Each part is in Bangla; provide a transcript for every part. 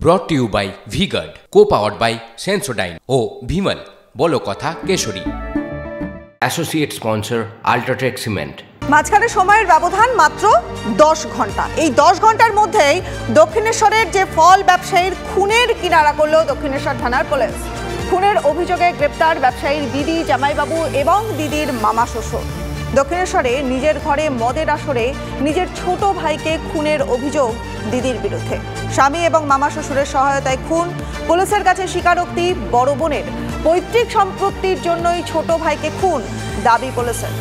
brought to you by V-Guard, co-powered by Sensodyne O Vimal বলো কথা Kesari. Associate sponsor UltraTech cement. মাঝখানে সময়ের ব্যবধান মাত্র 10 ঘন্টা। এই 10 ঘন্টার মধ্যেই দক্ষিণেশ্বরের যে ফল ব্যবসায়ীর খুনের কিনারা করল দক্ষিণেশ্বর থানার পুলিশ। খুনের অভিযোগে গ্রেপ্তার ব্যবসায়ীর দিদি, জামাইবাবু এবং দিদির মামা শ্বশুর। দক্ষিণেশ্বরে নিজের ঘরে মদের আসরে নিজের ছোট ভাইকে খুনের অভিযোগ দিদির বিরুদ্ধে। স্বামী এবং মামা শ্বশুরের সহায়তায় খুন। পুলিশের কাছে স্বীকারোক্তি বড় বোনের পৈতৃক সম্পত্তির জন্যই ছোট ভাইকে খুন, দাবি পুলিশের।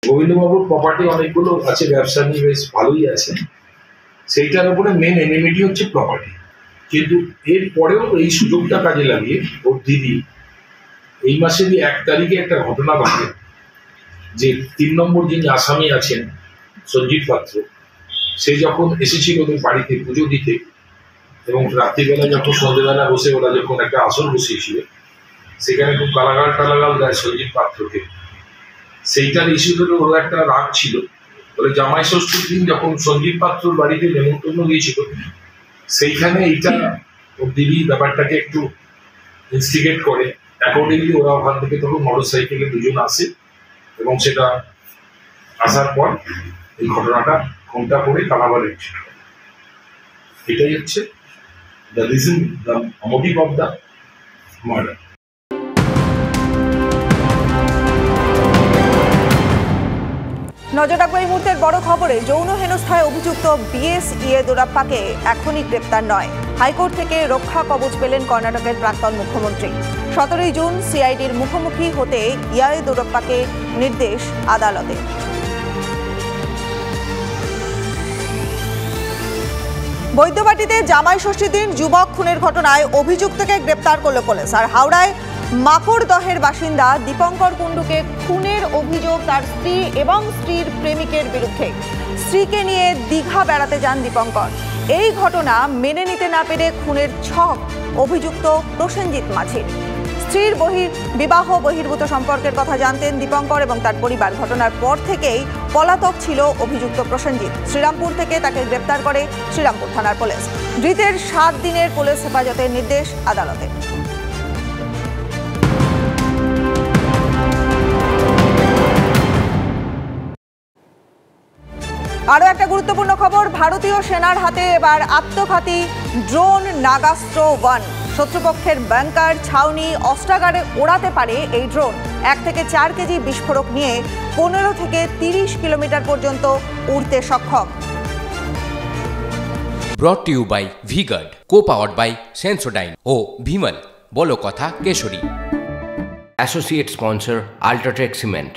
গোবিন্দবাবুর প্রপার্টি অনেকগুলো আছে, ব্যবসা নিয়ে বেশ ভালোই আছে, সেইটার উপরে মেন এনিমিটি হচ্ছে প্রপার্টি। কিন্তু এর পরেও এই সুযোগটা কাজে লাগিয়ে ওর দিদি এই মাসেরই 1 তারিখে একটা ঘটনা ঘটে যে 3 নম্বর যিনি আসামি আছেন সঞ্জিত পাত্র, সে যখন এসেছিল ওদের বাড়িতে পুজো দিতে এবং রাত্রিবেলা যখন সন্ধ্যেবেলা বসে ওরা যখন একটা আসর বসিয়েছিল সেখানে খুব গালাগাল টালাগাল দেয় সঞ্জিত পাত্রকে। সেইটার ইস্যু ধরে ওর একটা রাগ ছিল বলে জামাই ষষ্ঠীর দিন যখন সঞ্জিত পাত্রর বাড়িতে নেমন্তন্ন গিয়েছিল সেইখানে এইটা ওর দিদি ব্যাপারটাকে একটু ইনস্টিগেট করে। অ্যাকর্ডিংলি ওরা ওখান থেকে তখন মোটর সাইকেলে দুজন আসে এবং সেটা আসার পর এই ঘটনাটা খুনটা করে কালাবারে ছিল। এটাই হচ্ছে the reason, the motive of the murder. নজর রাখবো এই মুহূর্তের বড় খবরে। যৌন হেনস্থায় অভিযুক্ত বিএস ইয়েদুরাপ্পাকে এখনই গ্রেপ্তার নয়। হাইকোর্ট থেকে রক্ষা কবচ পেলেন কর্ণাটকের প্রাক্তন মুখ্যমন্ত্রী। 17 জুন সিআইডির মুখোমুখি হতে ইয়েদুরাপ্পাকে নির্দেশ আদালতে। বৈদ্যবাটিতে জামাই ষষ্ঠীর দিন যুবক খুনের ঘটনায় অভিযুক্তকে গ্রেপ্তার করল পুলিশ। আর হাওড়ায় মাকড়দহের বাসিন্দা দীপঙ্কর কুণ্ডুকে খুনের অভিযোগ তার স্ত্রী এবং স্ত্রীর প্রেমিকের বিরুদ্ধে। স্ত্রীকে নিয়ে দীঘা বেড়াতে যান দীপঙ্কর। এই ঘটনা মেনে নিতে না পেরে খুনের ছক অভিযুক্ত প্রসেনজিৎ মাঝির। স্ত্রীর বিবাহ বহির্ভূত সম্পর্কের কথা জানতেন দীপঙ্কর এবং তার পরিবার। ঘটনার পর থেকেই পলাতক ছিল অভিযুক্ত প্রসেনজিৎ। শ্রীরামপুর থেকে তাকে গ্রেপ্তার করে শ্রীরামপুর থানার পুলিশ। ধৃতের 7 দিনের পুলিশ হেফাজতের নির্দেশ আদালতে। আরও একটা গুরুত্বপূর্ণ খবর, ভারতীয় সেনার হাতে এবার আত্মঘাতী ড্রোন নাগাস্ত্র 1। শত্রুপক্ষের ব্যাংকার, ছাউনি, অস্ত্রাগারে ওড়াতে পারে এই ড্রোন। 1 থেকে 4 কেজি বিস্ফোরক নিয়ে 15 থেকে 30 কিলোমিটার পর্যন্ত উড়তে সক্ষম। brought to you by V-Guard, co-powered by Sensodyne O Vimal বলো কথা Kesari. Associate sponsor UltraTech cement.